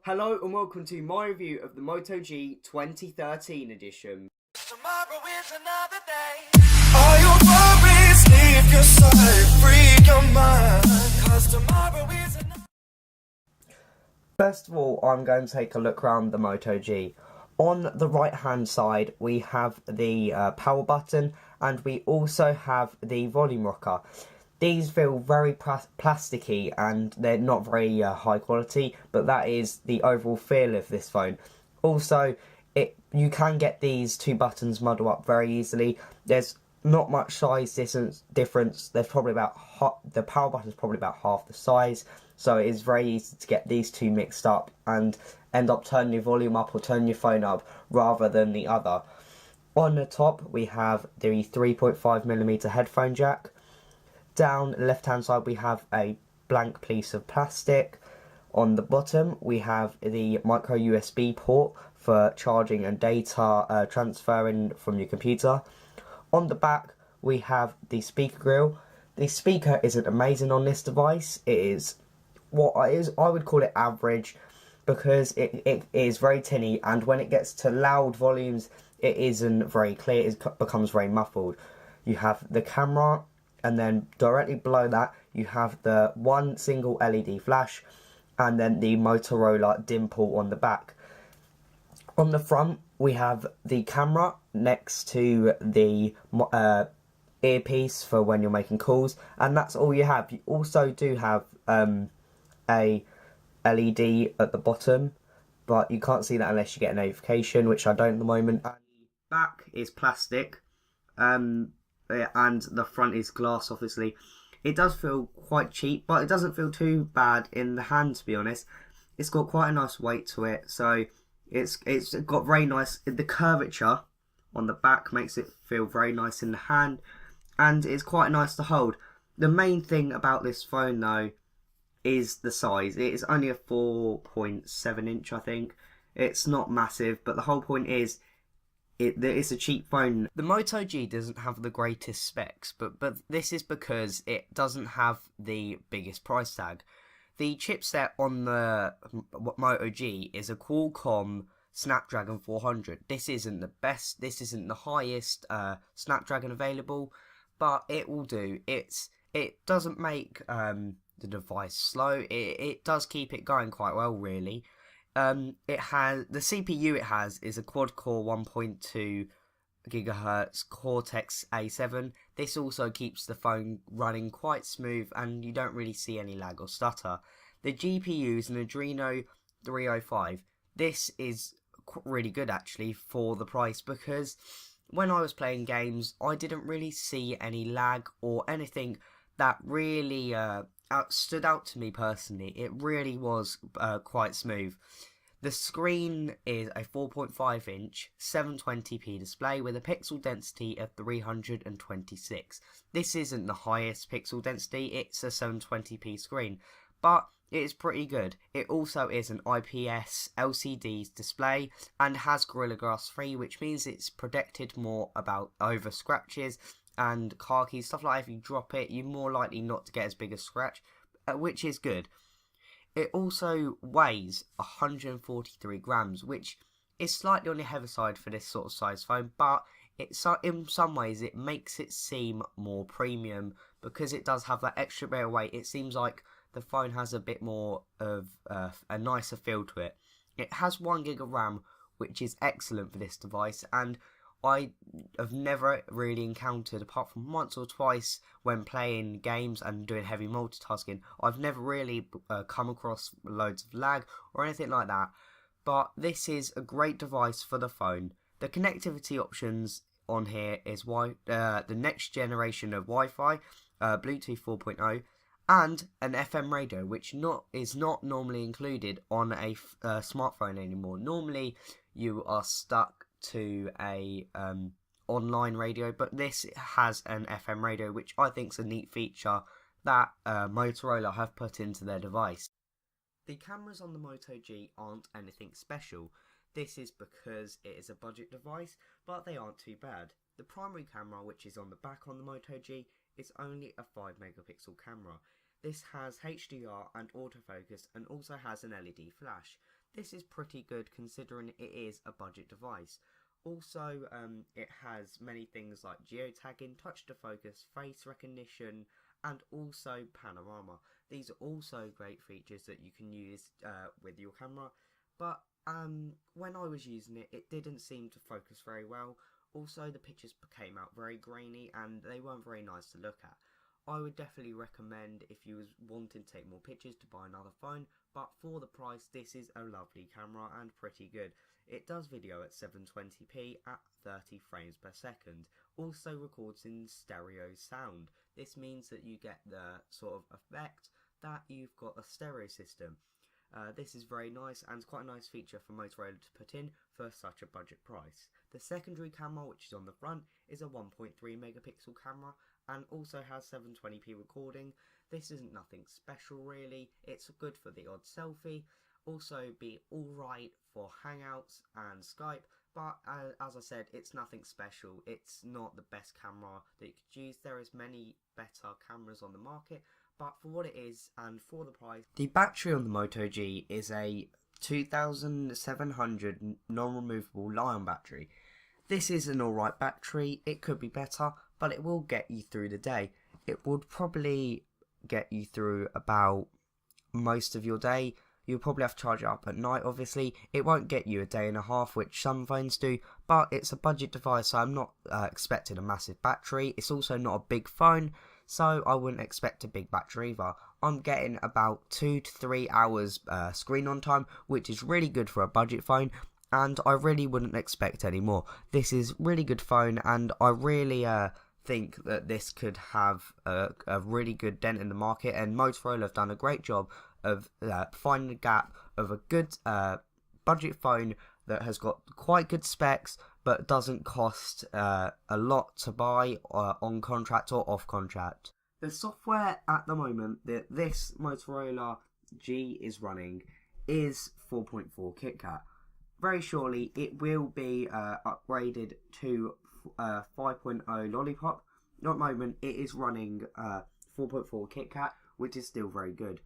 Hello and welcome to my review of the Moto G 2013 edition. Tomorrow is another day. All your worries, leave your side, free your mind. 'Cause tomorrow is another. First of all, I'm going to take a look around the Moto G. On the right hand side we have the power button, and we also have the volume rocker. These feel very plasticky and they're not very high quality, but that is the overall feel of this phone. Also, you can get these two buttons muddled up very easily. There's not much size difference. There's probably the power button is probably about half the size, so it is very easy to get these two mixed up and end up turning your volume up or turning your phone up rather than the other. On the top we have the 3.5mm headphone jack. Down the left hand side we have a blank piece of plastic. On the bottom we have the micro USB port for charging and data transferring from your computer. On the back we have the speaker grill. The speaker isn't amazing on this device. It is I would call it average, because it is very tinny, and when it gets to loud volumes it isn't very clear. It becomes very muffled. You have the camera, and then directly below that you have the one single LED flash, and then the Motorola dimple on the back. On the front we have the camera next to the earpiece for when you're making calls, and that's all you have. You also do have a LED at the bottom, but you can't see that unless you get a notification, which I don't at the moment. And the back is plastic, and the front is glass, obviously. It does feel quite cheap, but it doesn't feel too bad in the hand, to be honest. It's got quite a nice weight to it, so it's got very nice. The curvature on the back makes it feel very nice in the hand, and it's quite nice to hold. The main thing about this phone, though, is the size. It is only a 4.7 inch, I think. It's not massive, but the whole point is it's a cheap phone. The Moto G doesn't have the greatest specs, but this is because it doesn't have the biggest price tag. The chipset on the Moto G is a Qualcomm Snapdragon 400. This isn't the best, this isn't the highest Snapdragon available, but it will do. It doesn't make the device slow. It does keep it going quite well, really. It has the CPU is a quad-core 1.2 GHz Cortex A7. This also keeps the phone running quite smooth, and you don't really see any lag or stutter. The GPU is an Adreno 305. This is really good actually for the price, because when I was playing games I didn't really see any lag or anything that really stood out to me personally. It really was quite smooth. The screen is a 4.5 inch 720p display with a pixel density of 326. This isn't the highest pixel density, it's a 720p screen, but it is pretty good. It also is an IPS LCD display and has Gorilla Glass 3, which means it's protected more over scratches and car keys, stuff like that. If you drop it, you're more likely not to get as big a scratch, which is good. It also weighs 143 grams, which is slightly on the heavy side for this sort of size phone, but in some ways it makes it seem more premium because it does have that extra bit of weight. It seems like the phone has a bit more of a nicer feel to it. It has 1 gig of RAM, which is excellent for this device, and I have never really encountered, apart from once or twice when playing games and doing heavy multitasking, I've never really come across loads of lag or anything like that. But this is a great device for the phone. The connectivity options on here is the next generation of Wi-Fi, Bluetooth 4.0, and an FM radio, which is not normally included on a smartphone anymore. Normally you are stuck to a online radio, but this has an FM radio, which I think is a neat feature that Motorola have put into their device. The cameras on the Moto G aren't anything special. This is because it is a budget device, but they aren't too bad. The primary camera, which is on the back on the Moto G, is only a 5 megapixel camera. This has HDR and autofocus and also has an LED flash. this is pretty good considering it is a budget device. Also, it has many things like geotagging, touch to focus, face recognition, and also panorama. These are also great features that you can use with your camera, but when I was using it, it didn't seem to focus very well. Also, the pictures came out very grainy and they weren't very nice to look at. I would definitely recommend, if you was wanting to take more pictures, to buy another phone, but for the price this is a lovely camera and pretty good. It does video at 720p at 30 frames per second, also records in stereo sound. This means that you get the sort of effect that you've got a stereo system. This is very nice and quite a nice feature for Motorola to put in for such a budget price. The secondary camera, which is on the front, is a 1.3 megapixel camera and also has 720p recording. This isn't nothing special really, it's good for the odd selfie, also be alright for Hangouts and Skype, but as I said, it's nothing special. It's not the best camera that you could use. There is many better cameras on the market, but for what it is and for the price. The battery on the Moto G is a 2700 non-removable Li-ion battery. This is an alright battery. It could be better, but it will get you through the day. It would probably get you through about most of your day. You'll probably have to charge it up at night, obviously. It won't get you a day and a half, which some phones do, but it's a budget device, so I'm not expecting a massive battery. It's also not a big phone, so I wouldn't expect a big battery either. I'm getting about 2 to 3 hours screen on time, which is really good for a budget phone, and I really wouldn't expect any more. This is really good phone, and I really think that this could have a really good dent in the market, and Motorola have done a great job of finding the gap of a good budget phone that has got quite good specs but doesn't cost a lot to buy on contract or off contract. The software at the moment that this Motorola G is running is 4.4 KitKat. Very shortly it will be upgraded to 5.0 Lollipop. At the moment it is running 4.4 KitKat, which is still very good.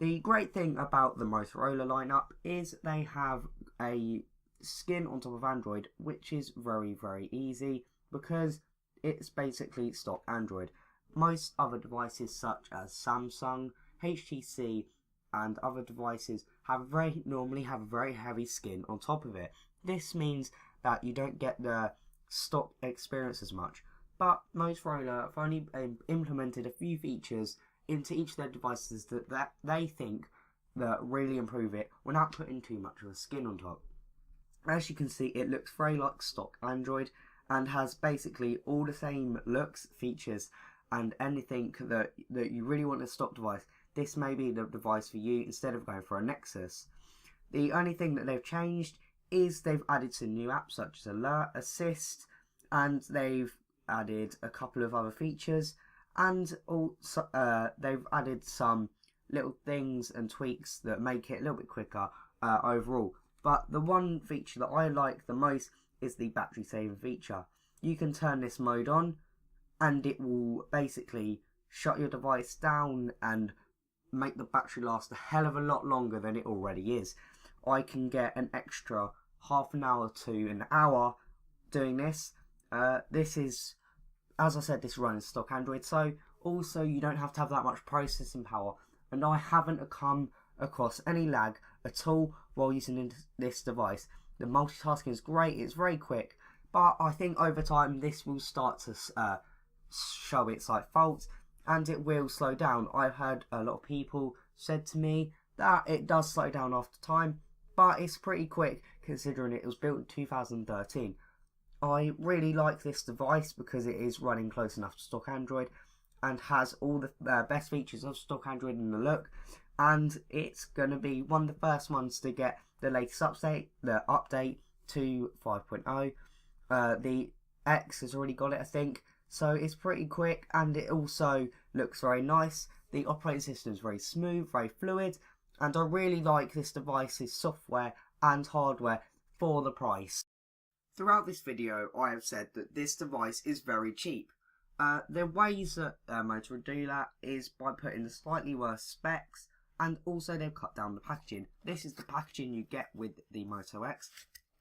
The great thing about the Motorola lineup is they have a skin on top of Android, which is very, very easy because it's basically stock Android. Most other devices such as Samsung, HTC and other devices normally have a very heavy skin on top of it. This means that you don't get the stock experience as much, but Motorola have only implemented a few features into each of their devices that they think that really improve it without putting too much of a skin on top. As you can see, it looks very like stock Android and has basically all the same looks, features and anything that you really want in a stock device. This may be the device for you instead of going for a Nexus. The only thing that they've changed is they've added some new apps such as Alert, Assist, and they've added a couple of other features, and also they've added some little things and tweaks that make it a little bit quicker overall. But the one feature that I like the most is the battery saving feature. You can turn this mode on and it will basically shut your device down and make the battery last a hell of a lot longer than it already is. I can get an extra half an hour to an hour doing this. This is, as I said, this runs stock Android, so also you don't have to have that much processing power, and I haven't come across any lag at all while using this device. The multitasking is great, it's very quick, but I think over time this will start to show its faults and it will slow down. I've heard a lot of people said to me that it does slow down after time, but it's pretty quick considering it was built in 2013. I really like this device because it is running close enough to stock Android and has all the best features of stock Android in the look, and it's going to be one of the first ones to get the latest update to 5.0. The X has already got it, I think, so it's pretty quick and it also looks very nice. The operating system is very smooth, very fluid, and I really like this device's software and hardware for the price. Throughout this video I have said that this device is very cheap. The ways that Motorola do that is by putting the slightly worse specs And also they've cut down the packaging. This is the packaging you get with the Moto X.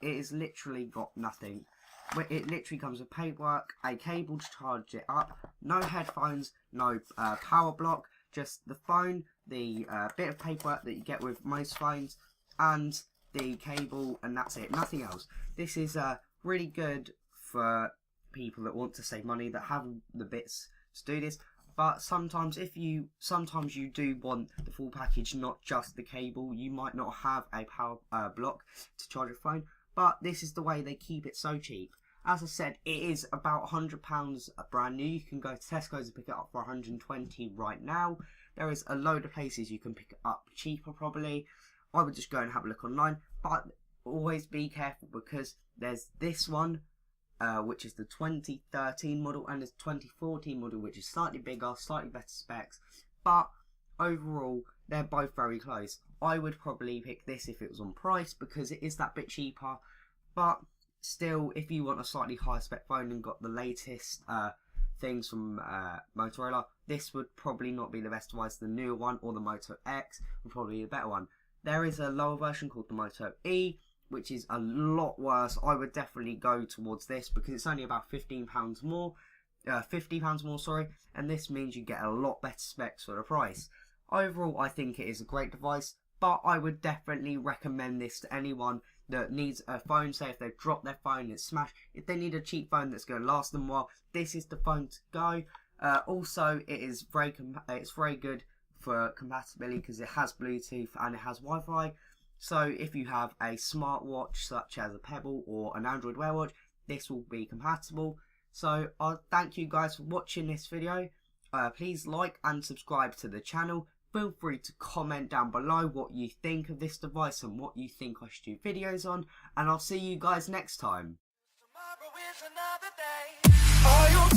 It has literally got nothing. It literally comes with paperwork, a cable to charge it up, no headphones, no power block, just the phone, the bit of paperwork that you get with most phones, and the cable, and that's it, nothing else. This is really good for people that want to save money, that have the bits to do this. But sometimes you do want the full package, not just the cable. You might not have a power block to charge your phone, but this is the way they keep it so cheap. As I said, it is about £100 brand new. You can go to Tesco's and pick it up for 120 right now. There is a load of places you can pick it up cheaper probably. I would just go and have a look online, but always be careful because there's this one, which is the 2013 model, and there's 2014 model, which is slightly bigger, slightly better specs, but overall they're both very close. I would probably pick this if it was on price because it is that bit cheaper, but still, if you want a slightly higher spec phone and got the latest things from Motorola, this would probably not be the best device. The newer one, or the Moto X, would probably be a better one. There is a lower version called the Moto E, which is a lot worse. I would definitely go towards this because it's only about £50 more, sorry, and this means you get a lot better specs for the price. Overall, I think it is a great device, but I would definitely recommend this to anyone that needs a phone. Say if they've dropped their phone and it's smashed, if they need a cheap phone that's going to last them well, this is the phone to go. Also, it's very good for compatibility because it has Bluetooth and it has Wi-Fi. So if you have a smartwatch such as a Pebble or an Android Wear Watch, this will be compatible. So I thank you guys for watching this video. Please like and subscribe to the channel. Feel free to comment down below what you think of this device and what you think I should do videos on. And I'll see you guys next time. Tomorrow is another day. Are you